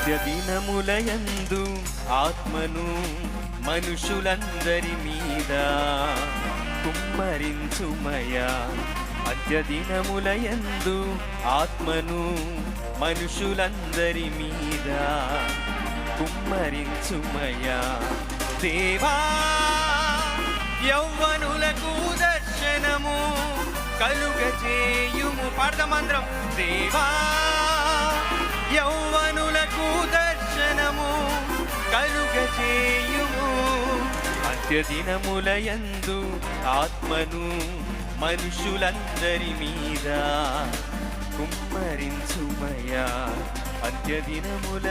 అంత్యదినములయందు ఆత్మను మనుషులందరి మీద కుమ్మరించుమయా. అంత్యదినములయందు ఆత్మను మనుషులందరి మీద కుమ్మరించుమయా. దేవా యౌవనులకు దర్శనము కలుగజేయుము. పాడదామంద్రం. దేవా యౌవనులకు దర్శనము కలుగజేయుము. అంత్యదినములయందు ఆత్మను మనుషులందరి మీద కుమ్మరించుమయా. అంత్యదినములయందు